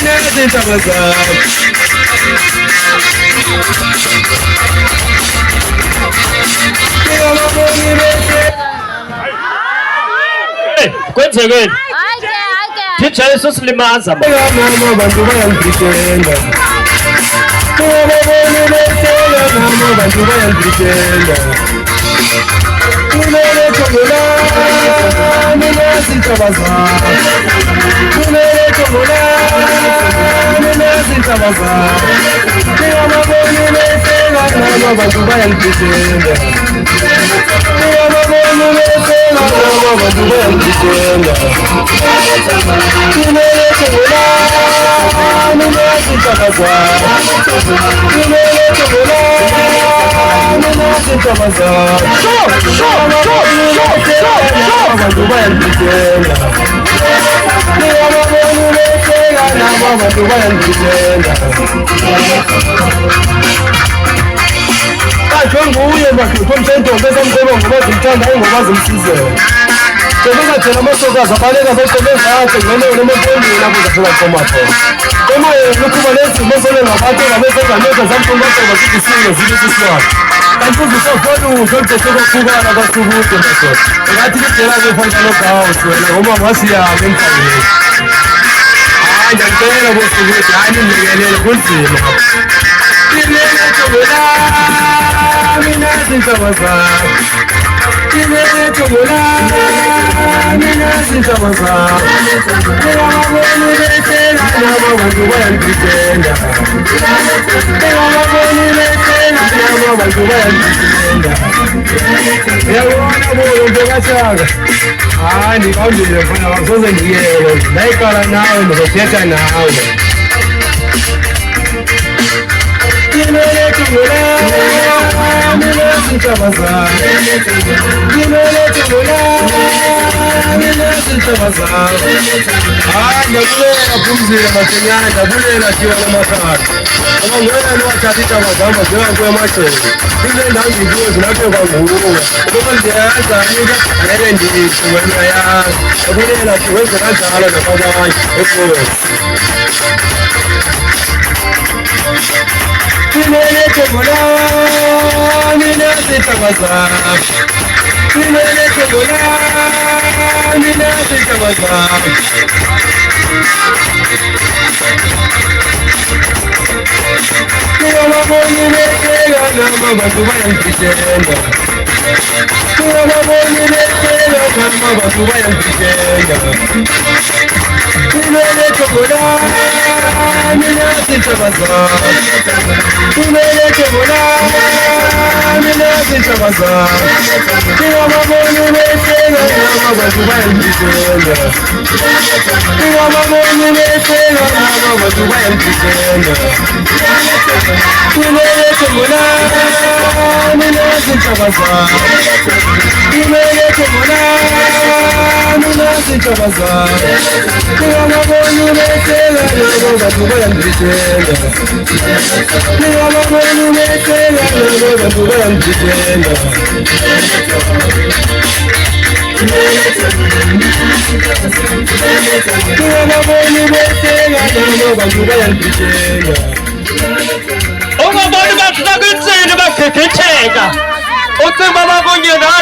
mina zintaba zami. Ngingababoni behleka. Kwenzekeni? Thijane sosilimaza mama. Noma abantu bayangididenda. Ngingababoni behleka noma abantu bayangididenda. Kumele thola mina zintaba zami. Kumele thola mina zintaba zami. Ngingababoni behleka noma abantu bayangididenda. Ngingababoni behleka noma abantu bayangididenda. Kumele thola mina zintaba zami. Kumele thola mina zintaba zami. Abantu bayangididenda. Ngiyababona behleka nabo abantu bayangididenda. Kanjwe nguye mahlutho msentombi esamqoba ngoba zimthandayo ngoba zimsizela. Njengokathela amasokazi abaleka beqobe zakhe ngenene emempondweni apho zafika khoma khona. Emoyeni ukuba nezimo solengabathe ngabesengameza zamqoqaqoba sithi sile zibe siswakhe. Kanti uzisofona uhle kuzosekokhukana kwasukude madoda. Ngathi kudela kwefanisa nogawusi wena ngoba ngasiyami emhlabeni. Hayi ngiyacela bosukude hayi nindikelele kunzima. Ngimele thola mina zintaba zami. Ngimele thola mina zintaba zami. Ngiyababona behleka nabo abantu bayangididenda. Ngiyababona behleka nabo abantu bayangididenda. Ngiyabona boyo mpekashaka. Hayi ndikawundile mfana akusoze ndiyeke. Ndayiqala nawe ndizothetha nawe. Ngimele thola mina zintaba zami. Ngimele thola mina zintaba zami. Hayi ndiyabulela Phumzile Mathonyane, ndiyabulela Thiwa Lamakhaya. Ngoba nguyena niwathatha iintaba zam njengakuyo emagxeni. Into endandikuyo zinaphekwa nguwe. Ngoba ndiyayazi anike angeke ndithi wena uyayazi. Ndiyabulela Thiwa wenze kanjalo nakwabanye. Enkosi. Ngimele thola mina zintaba zami. Ngimele thola mina zintaba zami. Ngiyababona behleka nabo abantu bayangididenda. Ngiyababona behleka nabo abantu bayangididenda. Kumele thola mina zintaba zami. Kumele thola mina zintaba zami. Ngiyababona behleka nabo abantu bayangididenda. Ngiyababona behleka nabo abantu bayangididenda. Kumele thola mina zintaba zami. Kumele thola mina zintaba zami. Ngiyababona behleka nabo abantu bayangididenda. Ngiyababona behleka nabo abantu bayangididenda. Ngiyababona behleka nabo abantu bayangididenda. Ungaboni bathi nakwensini bakhethetheka. Ucimba bakunye